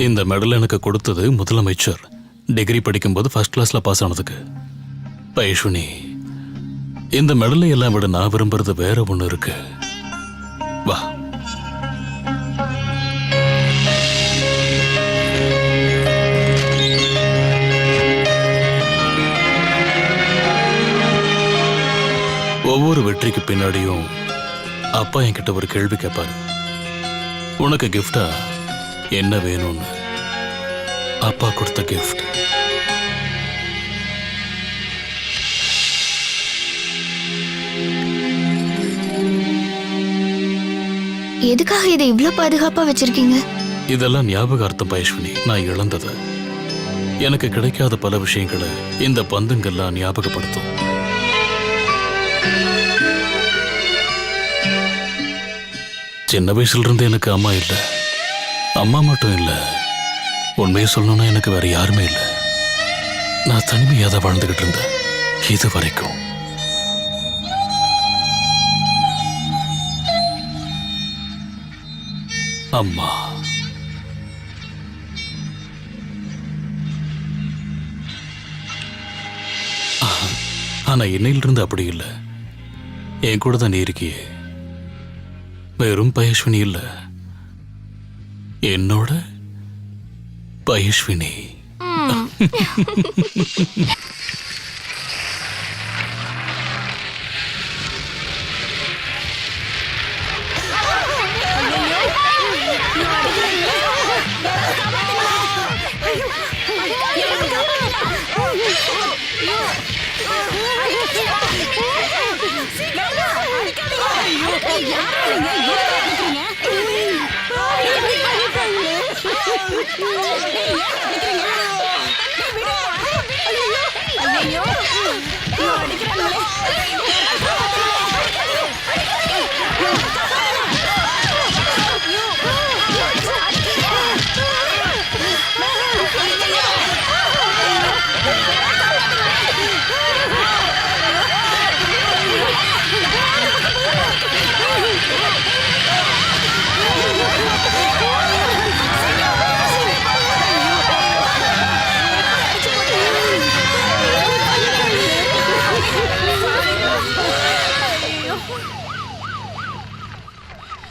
இந்த மெடல் எனக்கு கொடுத்தது முதலமைச்சர். டிகிரி படிக்கும்போது ஃபர்ஸ்ட் கிளாஸ்ல பாஸ் ஆனதுக்கு. பைஷ்வினி, இந்த மெடலை எல்லாம் விட நான் விரும்புறது வேற ஒண்ணு இருக்கு. வா. ஒவ்வொரு வெற்றிக்கு பின்னாடியும் அப்பா என்கிட்ட ஒரு கேள்வி கேட்பாரு. உனக்கு கிஃப்டா என்ன வேணும்னு. அப்பா கொடுத்த கிஃப்ட். எதுக்காக இதை இவ்ளோ பாதுகாப்பா வச்சிருக்கீங்க? இதெல்லாம் ஞாபகார்த்தம் பைஷ்வினி. நான் இழந்தது, எனக்கு கிடைக்காத பல விஷயங்களை இந்த பந்துங்கள்லாம் ஞாபகப்படுத்தும். சின்ன வயசுல இருந்து எனக்கு அம்மா இல்லை. அம்மா மட்டும் இல்லை, உண்மையை சொல்லணும்னா எனக்கு வேற யாருமே இல்லை. நான் தனிமையாக தான் வாழ்ந்துகிட்டு இருந்தேன் இது வரைக்கும். அம்மா ஆனா இன்னையிலிருந்து அப்படி இல்லை. என் கூட தான் நீ இருக்கியே. வெறும் பைஷ்வினி இல்ல, என்னோட பைஷ்வினி.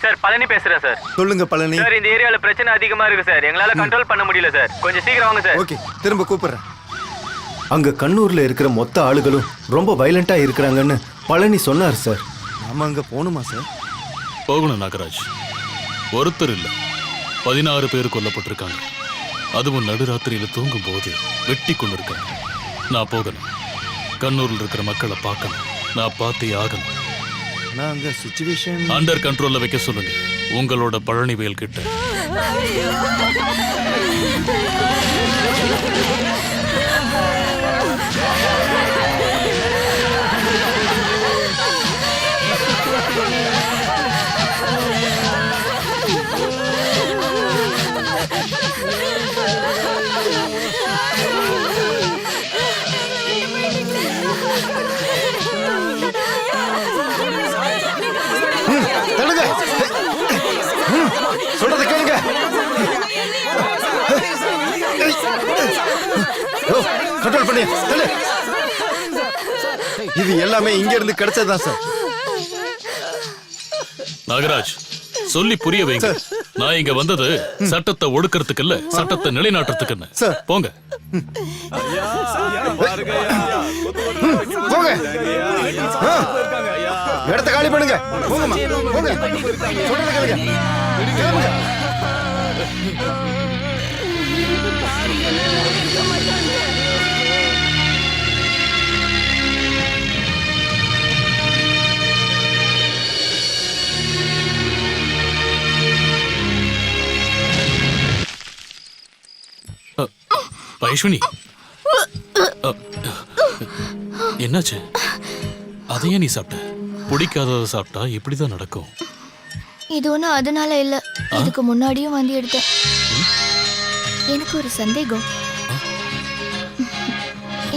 சார், பழனி பேசுறேன் சார். சொல்லுங்க பழனி. சார், இந்த ஏரியால பிரச்சனை அதிகமா இருக்கு சார். எங்களால கண்ட்ரோல் பண்ண முடியல சார். கொஞ்சம் சீக்கிரம் வாங்க சார். ஓகே, திரும்ப கூப்பிடுறேன். அங்க கண்ணூர்ல இருக்கிற மொத்த ஆளுகளும் ரொம்ப வயலண்டா இருக்கிறாங்கன்னு பழனி சொன்னார் சார். நாம அங்க போகணுமா சார்? போகணும் நாகராஜ். ஒருத்தர் இல்ல, 16 பேர் கொல்லப்பட்டிருக்காங்க. அதுவும் நடுராத்திரியில தூங்கும் போது வெட்டி கொண்டிருக்காங்க. நான் போகணும். கண்ணூர்ல இருக்கிற மக்களை பார்க்கணும். நான் பார்த்தே ஆகணும். நான் அங்க சிச்சுவேஷன் அண்டர் கண்ட்ரோல்ல வைக்க சொல்லுங்க உங்களோட பழனிவேல் கிட்ட. சொல்றத கேளுங்க. கண்ட்ரோல் பண்ணி தள்ளு. இது எல்லாமே இங்க இருந்து கிடைச்சதுதான் சார். நாகராஜ், சொல்லி புரிய வைங்க. நான் இங்க வந்தது சட்டத்தை ஒடுக்கிறதுக்கு இல்ல, சட்டத்தை நிலைநாட்டுறதுக்குன்னு. போங்க போங்க, இடத்த காலி பண்ணுங்க. போங்கம்மா, போங்க. சொல்றத கேளுங்க. கிளம்புங்க. பைஷ்வினி, என்னாச்சு? அதையே நீ சாப்பிட்ட? பிடிக்காததை சாப்பிட்டா இப்படிதான் நடக்கும். இது ஒன்றும் அதனால இல்ல, இதுக்கு முன்னாடியும் வந்து எடுத்தேன். எனக்கு ஒரு சந்தேகம்.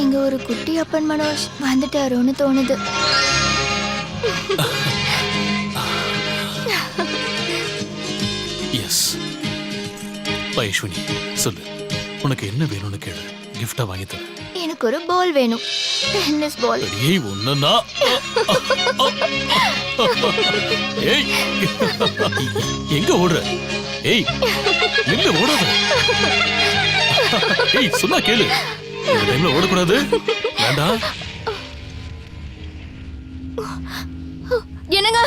இங்க ஒரு குட்டி அப்பன் மனோஜ் வந்துட்டாரோன்னு தோணுது. எஸ், ஐஸ்வினி சொல்லு, உனக்கு என்ன வேணும்னு கேளு, கிஃப்டா வாங்கி தரேன். எனக்கு ஒரு பால் வேணும், டென்னிஸ் பால். ஏய் ஒண்ணுன்னா ஏய் எங்க ஓடுற? ஏய் நில்லு, ஓடாத. ஏய் சொன்னா கேளு, இந்த டைம்ல ஓடக்கூடாது. வேண்டாம். என்னங்க?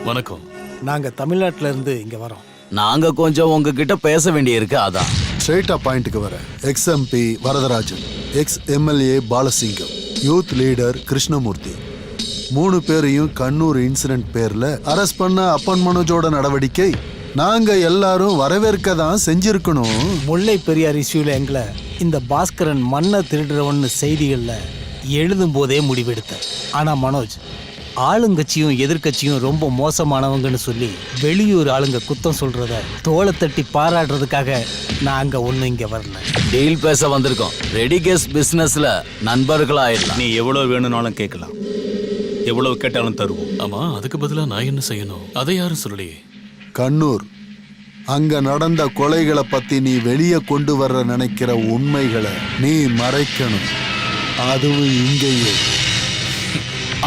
வணக்கம். நாங்க தமிழ்நாட்டுல இருந்து இங்க வரோம். நாங்க கொஞ்சம் உங்ககிட்ட பேச வேண்டியிருக்கு, அதான். ஸ்ட்ரெயிட்டா பாயிண்ட்டுக்கு வர. Ex MP Varadarajan, ex MLA Balasingam, youth leader Krishnamurthy, 3 பேரையும் கண்ணூர் இன்சிடென்ட் பேர்ல அரெஸ்ட் பண்ண அப்பன் மனோஜோட நடவடிக்கை நாங்க எல்லாரும் வரவேற்க தான் செஞ்சிருக்கணும். முல்லை பெரியார் இஷ்யூல எங்களை இந்த பாஸ்கரன் மண்ணை திருடுறவன்னு செய்திகள்ல எழுதும் போதே முடிவெடுத்தேன். ஆனா மனோஜ், ஆளுங்கட்சியும் எதிர்கட்சியும் ரொம்ப மோசமானவங்கன்னு சொல்லி வெளியூர் ஆளுங்க குத்தம் சொல்றத தோலை தட்டி பாராட்டுறதுக்காக நான் அங்க ஒண்ணு இங்க வரல. டீல் பேச வந்திருக்கோம். ரெடி கேஸ் பிசினஸ்ல நண்பர்களா ஆயிடலாம். நீ எவ்வளவு வேணும்னாலும் கேட்கலாம், எவ்வளவு கேட்டாலும் தருவோம். ஆமா, அதுக்கு பதிலா நான் என்ன செய்யணும்? அதை யாரும் சொல்லலையே. கண்ணூர், அங்க நடந்த கொலைகளை பத்தி நீ வெளியே கொண்டு வர நினைக்கிற உண்மைகளை நீ மறைக்கணும். அதுவும் இங்கேயே.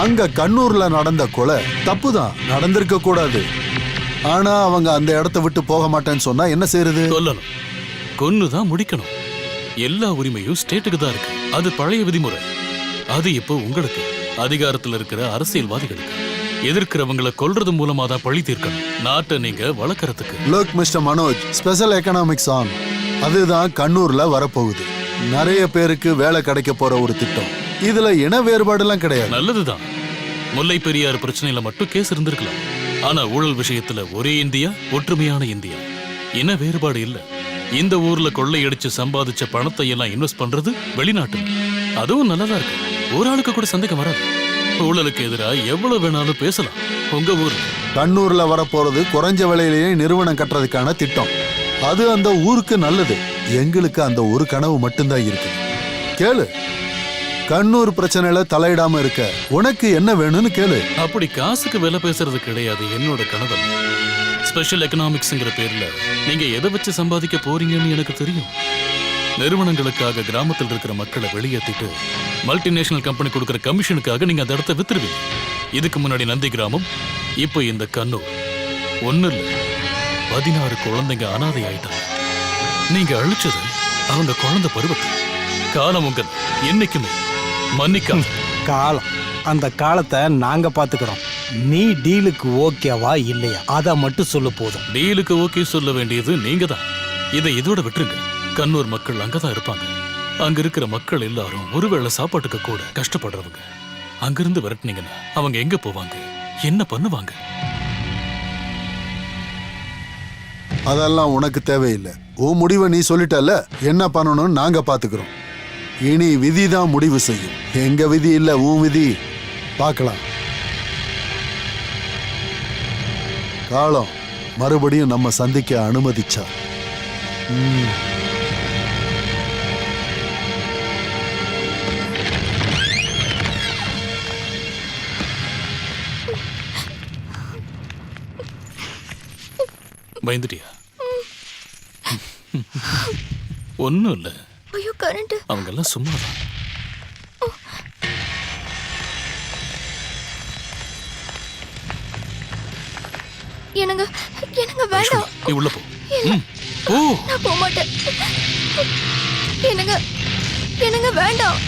அங்க கண்ணூர்ல நடந்த கொலை தப்புதான், நடந்திருக்க கூடாது. ஆனா அவங்க அந்த இடத்த விட்டு போக மாட்டேன்னு சொன்னா என்ன செய்யறது? சொல்லணும், கொன்னுதான் முடிக்கணும். எல்லா உரிமையும் ஸ்டேட்டுக்கு தான் இருக்கு. அது பழைய விதிமுறை. அது இப்போ உங்களுக்கு, அதிகாரத்தில் இருக்கிற அரசியல்வாதிகளுக்கு. எதிர்க்கிறவங்களை கொல்றது மூலமா தான் பழி தீர்க்கணும். நாட்டை நீங்க வளர்க்கறதுக்கு. Look mister Manoj, special economics on, அதுதான் கண்ணூர்ல வரப்போகுது. நிறைய பேருக்கு வேலை கிடைக்க போற ஒரு திட்டம். இதுல இன வேறுபாடுலாம் கிடையாது. நல்லதுதான். முல்லை பெரியார் பிரச்சனையில மட்டும் கேஸ் இருந்திருக்கலாம். ஆனா ஊழல் விஷயத்துல ஒரே இந்தியா, ஒற்றுமையான இந்தியா. இன வேறுபாடு இல்ல. இந்த ஊர்ல கொள்ளையடிச்சு சம்பாதிச்ச பணத்தை எல்லாம் இன்வெஸ்ட் பண்றது வெளிநாட்டுல. அதுவும் நல்லதா இருக்கு. ஒரு ஆளுக்கு கூட சந்தேகம் வராது. ஊழலுக்கு எதிராக எவ்வளவு வேணாலும் பேசலாம். உங்க ஊர்ல கண்ணூர்ல வரப்போறது குறைஞ்ச விலையிலேயே நிறுவனம் கட்டுறதுக்கான திட்டம். அது அந்த ஊருக்கு நல்லது. எங்களுக்கு அந்த ஒரு கனவு மட்டும்தான் இருக்கு. கேளு, கண்ணூர் பிரச்சனையில தலையிடாம இருக்க உனக்கு என்ன வேணும்னு கேளு. அப்படி காசுக்கு விலை பேசுறது கிடையாது என்னோட கனவு. ஸ்பெஷல் எக்கனாமிக்ஸ்ங்கிற பேர்ல நீங்க எதை வச்சு சம்பாதிக்க போறீங்கன்னு எனக்கு தெரியும். நிறுவனங்களுக்காக கிராமத்தில் இருக்கிற மக்களை வெளியேற்றிட்டு மல்டிநேஷனல் கம்பெனி கொடுக்கிற கமிஷனுக்காக நீங்க அந்த இடத்த வித்துருவீங்க. இதுக்கு முன்னாடி நந்தி கிராமம், இப்போ இந்த கண்ணூர். ஒண்ணு இல்ல, 16 குழந்தைங்க அனாதை ஆயிட்டாங்க. நீங்க அழிச்சது அவங்க குழந்தை பருவத்தை. காலம் உங்கள் என்னைக்குமே மன்னிக்காம. காலம், அந்த காலத்தை நாங்க பாத்துக்கிறோம். நீ டீலுக்கு ஓகேவா இல்லையா அதை மட்டும் சொல்ல போதும். டீலுக்கு ஓகே சொல்ல வேண்டியது நீங்க தான். இதை இதோட விட்டுருங்க. கண்ணூர் மக்கள் அங்கதான் இருப்பாங்க. அங்க இருக்கிற மக்கள் எல்லாரும் ஒருவேளை சாப்பாட்டுக்கு கூட கஷ்டப்படுறவங்க. அங்கிருந்து விரட்டினீங்கன்னா அவங்க எங்க போவாங்க, என்ன பண்ணுவாங்க? அதெல்லாம் உனக்கு தேவையில்லை. உன் முடிவை நீ சொல்லிட்டல, என்ன பண்ணணும்னு நாங்க பாத்துக்கிறோம். இனி விதி தான் முடிவு செய்யும். எங்க விதி இல்ல, உன் விதி. பார்க்கலாம். காலம் மறுபடியும் நம்ம சந்திக்க அனுமதிச்சா. பயந்துட்டியா? ஒன்னும் இல்ல. ஐயோ கரண்ட். அவங்க எல்லாம் சும்மாதான். என்னங்க என்னங்க வேண்டாம். நீ உள்ள போ. போ. நான் போக மாட்டேன். என்னங்க என்னங்க வேண்டாம்.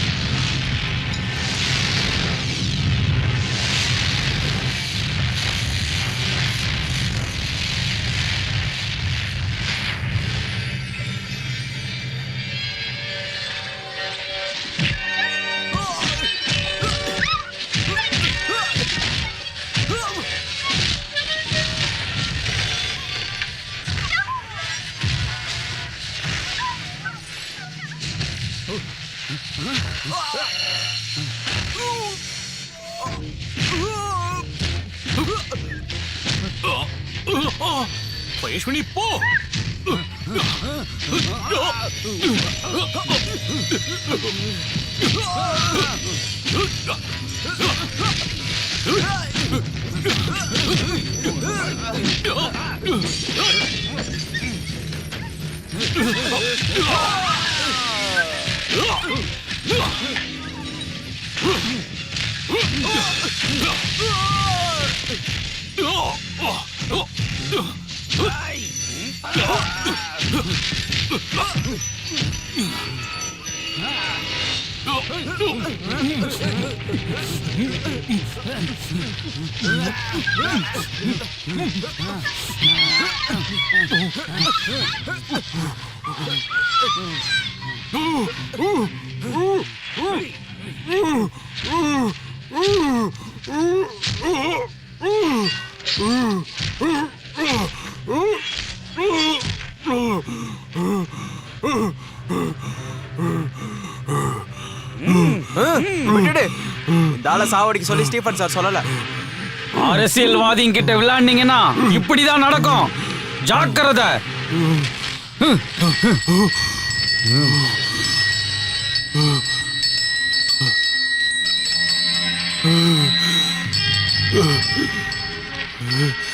மகேஸ்வரி போ. விட்டுடு. இந்த ஆளை சாவடிக்க சொல்லி ஸ்டீஃபன் சார் சொல்லல. அரசியல்வாதிங்க கிட்ட விளையாண்டீங்கன்னா இப்படிதான் நடக்கும். ஜாக்கிரதை. Uh